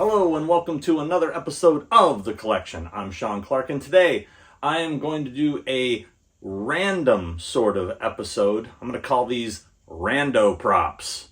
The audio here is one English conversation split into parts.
Hello and welcome to another episode of The Collection. I'm Sean Clark, and today I am going to do a random sort of episode. I'm going to call these rando props.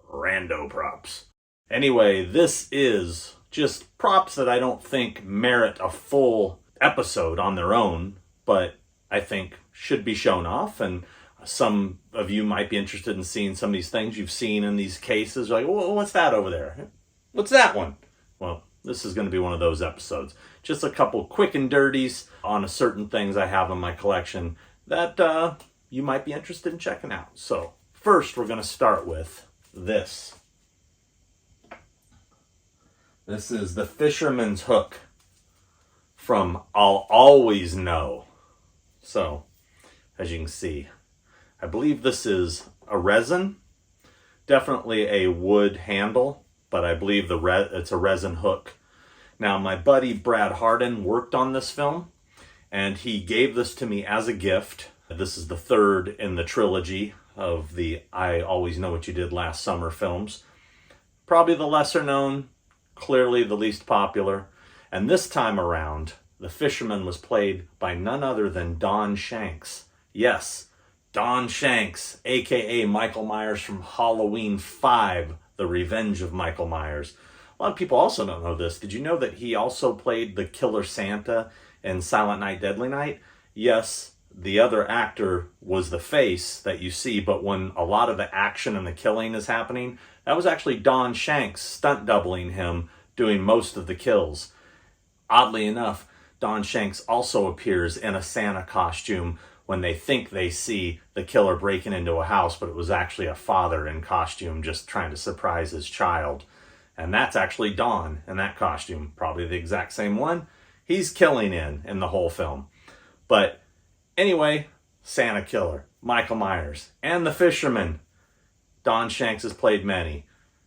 Rando props. Anyway, this is just props that I don't think merit a full episode on their own, but I think should be shown off, and some of you might be interested in seeing some of these things you've seen in these cases. You're like, well, what's that over there? What's that one? Well, this is going to be one of those episodes. Just a couple quick and dirties on certain things I have in my collection that you might be interested in checking out. So first, we're going to start with this. This is the fisherman's hook from I'll Always Know. So, as you can see, I believe this is a resin, definitely a wood handle, but I believe it's a resin hook. Now, my buddy Brad Hardin worked on this film, and he gave this to me as a gift. This is the third in the trilogy of the I Always Know What You Did Last Summer films. Probably the lesser known, clearly the least popular. And this time around, the fisherman was played by none other than Don Shanks. Yes, Don Shanks, aka Michael Myers from Halloween 5, The Revenge of Michael Myers. A lot of people also don't know this. Did you know that he also played the Killer Santa in Silent Night, Deadly Night? Yes, the other actor was the face that you see, but when a lot of the action and the killing is happening, that was actually Don Shanks stunt doubling him, doing most of the kills. Oddly enough, Don Shanks also appears in a Santa costume when they think they see the killer breaking into a house, but it was actually a father in costume just trying to surprise his child. And that's actually Don in that costume, probably the exact same one he's killing in the whole film. But anyway, Santa Killer, Michael Myers, and the fisherman. Don Shanks has played many.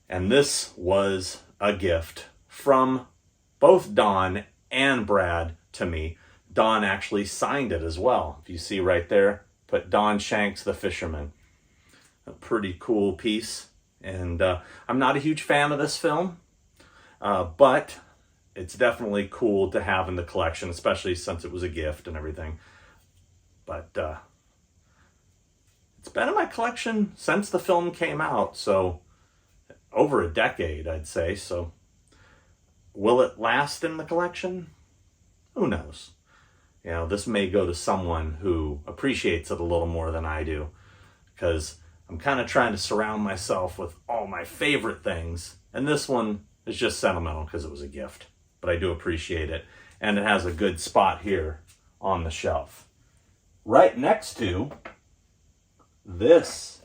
And this was a gift from both Don and Brad to me. Don actually signed it as well. If you see right there, put Don Shanks, the fisherman. A pretty cool piece. And I'm not a huge fan of this film, but it's definitely cool to have in the collection, especially since it was a gift and everything. But it's been in my collection since the film came out, so over a decade, I'd say. So will it last in the collection? Who knows? You know, this may go to someone who appreciates it a little more than I do, because I'm kind of trying to surround myself with all my favorite things. And this one is just sentimental because it was a gift, but I do appreciate it. And it has a good spot here on the shelf. Right next to this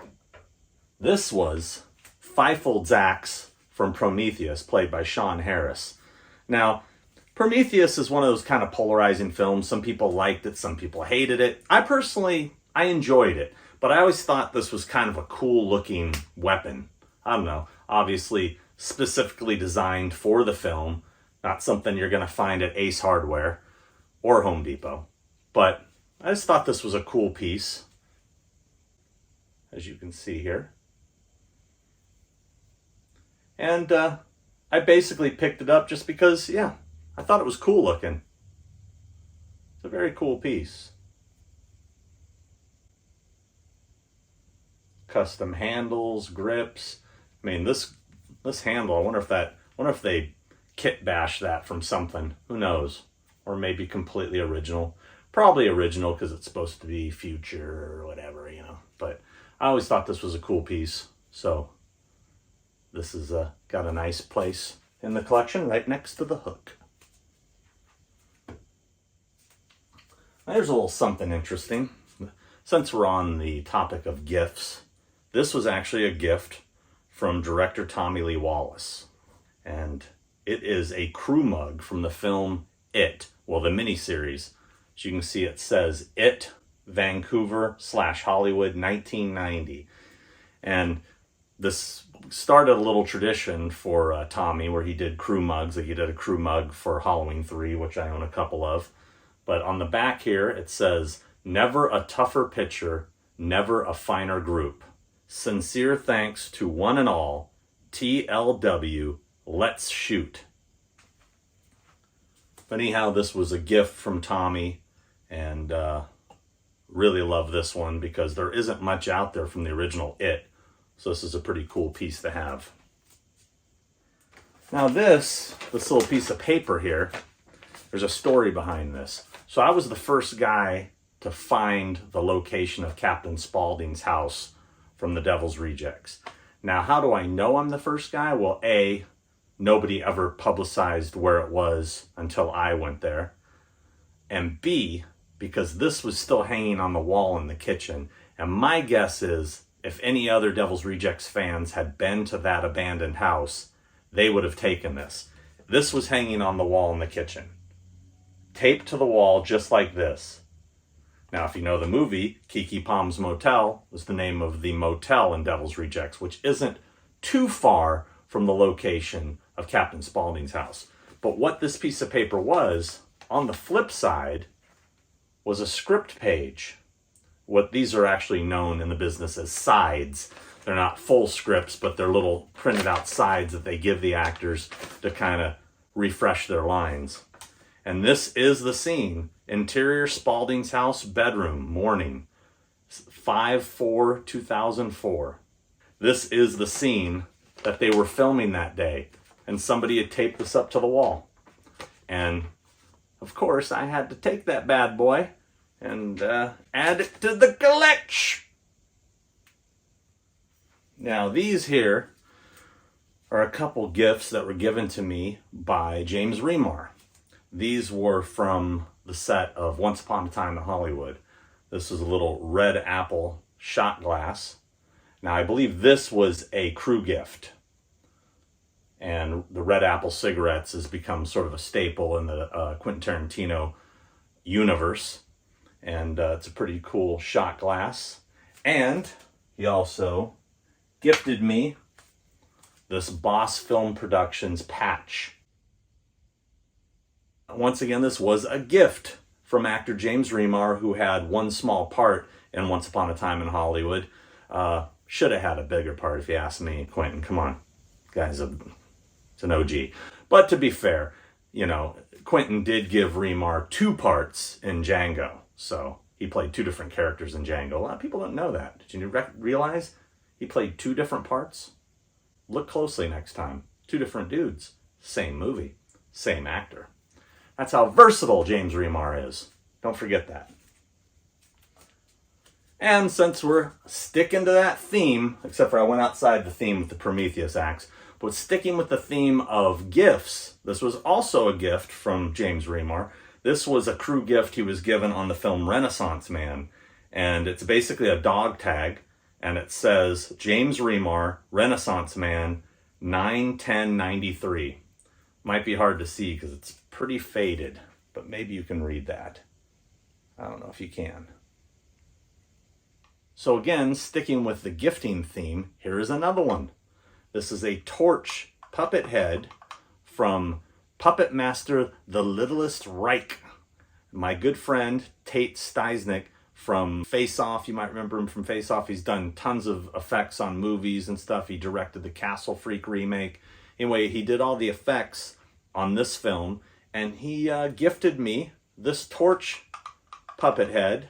was Feifeld's axe from Prometheus, played by Sean Harris. Now, Prometheus is one of those kind of polarizing films. Some people liked it, some people hated it. I enjoyed it, but I always thought this was kind of a cool looking weapon. I don't know, obviously specifically designed for the film, not something you're going to find at Ace Hardware or Home Depot. But I just thought this was a cool piece, as you can see here. And I basically picked it up just because, yeah, I thought it was cool looking. It's a very cool piece. Custom handles, grips. I mean, this handle, I wonder if they kit bashed that from something. Who knows? Or maybe completely original. Probably original because it's supposed to be future or whatever, you know. But I always thought this was a cool piece. So this is got a nice place in the collection right next to the hook. There's a little something interesting. Since we're on the topic of gifts, this was actually a gift from director Tommy Lee Wallace. And it is a crew mug from the film It, well, the miniseries. As you can see, it says It, Vancouver/Hollywood, 1990. And this started a little tradition for Tommy, where he did crew mugs. He did a crew mug for Halloween 3, which I own a couple of. But on the back here, it says, "Never a tougher picture, never a finer group. Sincere thanks to one and all. TLW, let's shoot." But anyhow, this was a gift from Tommy, and really love this one because there isn't much out there from the original It. So this is a pretty cool piece to have. Now this little piece of paper here, there's a story behind this. So I was the first guy to find the location of Captain Spaulding's house from the Devil's Rejects. Now, how do I know I'm the first guy? Well, A, nobody ever publicized where it was until I went there. And B, because this was still hanging on the wall in the kitchen. And my guess is if any other Devil's Rejects fans had been to that abandoned house, they would have taken this. This was hanging on the wall in the kitchen, taped to the wall just like this. Now, if you know the movie, Kiki Palm's Motel was the name of the motel in Devil's Rejects, which isn't too far from the location of Captain Spaulding's house. But what this piece of paper was, on the flip side, was a script page. What these are actually known in the business as sides. They're not full scripts, but they're little printed out sides that they give the actors to kind of refresh their lines. And this is the scene. Interior Spaulding's house, bedroom, morning, 5/4/2004. This is the scene that they were filming that day. And somebody had taped this up to the wall. And, of course, I had to take that bad boy and add it to the collection. Now, these here are a couple gifts that were given to me by James Remar. These were from the set of Once Upon a Time in Hollywood. This is a little red apple shot glass. Now, I believe this was a crew gift. And the red apple cigarettes has become sort of a staple in the Quentin Tarantino universe. And it's a pretty cool shot glass. And he also gifted me this Boss Film Productions patch. Once again, this was a gift from actor James Remar, who had one small part in Once Upon a Time in Hollywood. Should have had a bigger part if you ask me. Quentin, come on. Guy's it's an OG. But to be fair, you know, Quentin did give Remar 2 parts in Django. So he played 2 different characters in Django. A lot of people don't know that. Did you realize he played 2 different parts? Look closely next time. 2 different dudes. Same movie. Same actor. That's how versatile James Remar is. Don't forget that. And since we're sticking to that theme, except for I went outside the theme with the Prometheus axe, but sticking with the theme of gifts, this was also a gift from James Remar. This was a crew gift he was given on the film Renaissance Man. And it's basically a dog tag. And it says, James Remar, Renaissance Man, 9/10/93. Might be hard to see because it's pretty faded, but maybe you can read that. I don't know if you can. So again, sticking with the gifting theme, here is another one. This is a torch puppet head from Puppet Master The Littlest Reich. My good friend, Tate Steisnick, from Face Off. You might remember him from Face Off. He's done tons of effects on movies and stuff. He directed the Castle Freak remake. Anyway, he did all the effects on this film, and he gifted me this torch puppet head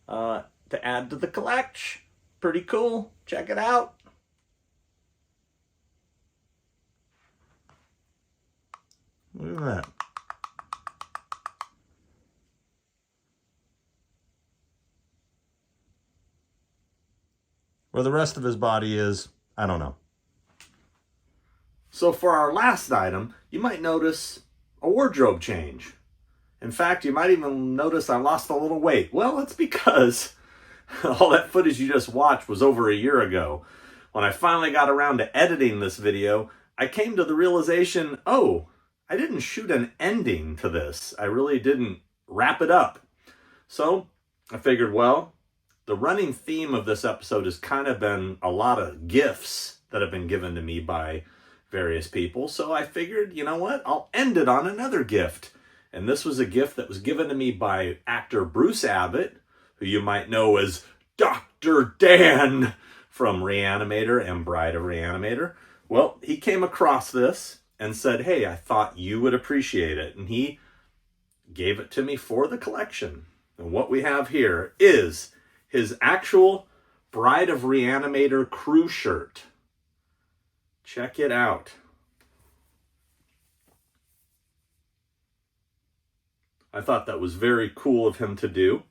to add to the collection. Pretty cool. Check it out. Look at that. Where the rest of his body is, I don't know. So for our last item, you might notice a wardrobe change. In fact, you might even notice I lost a little weight. Well, it's because all that footage you just watched was over a year ago. When I finally got around to editing this video, I came to the realization, oh, I didn't shoot an ending to this. I really didn't wrap it up. So I figured, well, the running theme of this episode has kind of been a lot of gifts that have been given to me by various people. So I figured, you know what? I'll end it on another gift. And this was a gift that was given to me by actor Bruce Abbott, who you might know as Dr. Dan from Re-Animator and Bride of Re-Animator. Well, he came across this and said, hey, I thought you would appreciate it. And he gave it to me for the collection. And what we have here is his actual Bride of Re-Animator crew shirt. Check it out. I thought that was very cool of him to do.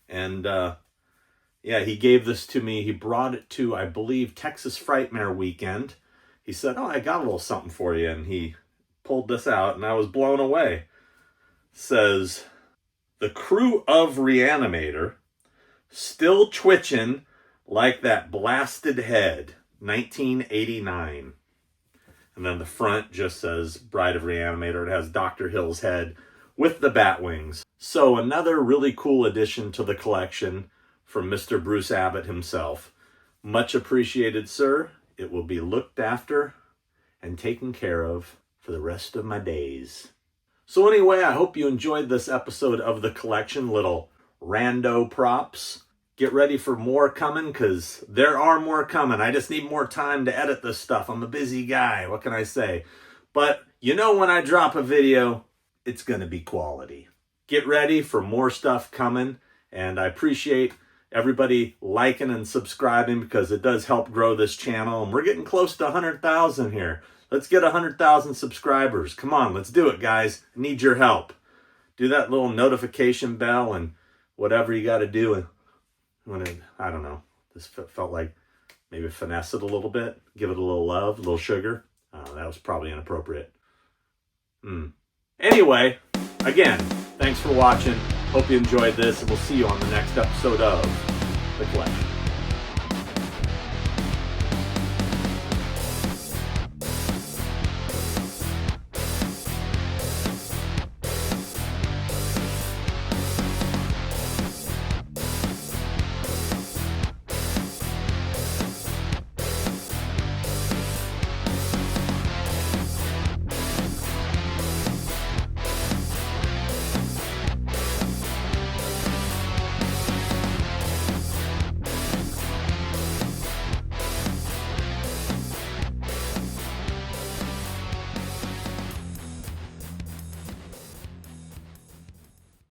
And yeah, he gave this to me. He brought it to, I believe, Texas Frightmare weekend. He said, oh, I got a little something for you. And he pulled this out, and I was blown away. It says, the crew of Re-Animator, still twitching like that blasted head, 1989. And then the front just says Bride of Re-Animator. It has Dr. Hill's head with the bat wings. So another really cool addition to the collection from Mr. Bruce Abbott himself. Much appreciated, sir. It will be looked after and taken care of for the rest of my days. So anyway, I hope you enjoyed this episode of the collection, little rando props. Get ready for more coming, because there are more coming. I just need more time to edit this stuff. I'm a busy guy. What can I say? But you know, when I drop a video, it's going to be quality. Get ready for more stuff coming. And I appreciate everybody liking and subscribing, because it does help grow this channel. And we're getting close to 100,000 here. Let's get 100,000 subscribers. Come on, let's do it, guys. I need your help. Do that little notification bell and whatever you got to do. I don't know. This felt like maybe finesse it a little bit. Give it a little love, a little sugar. That was probably inappropriate. Anyway, again, thanks for watching. Hope you enjoyed this, and we'll see you on the next episode of The Collection.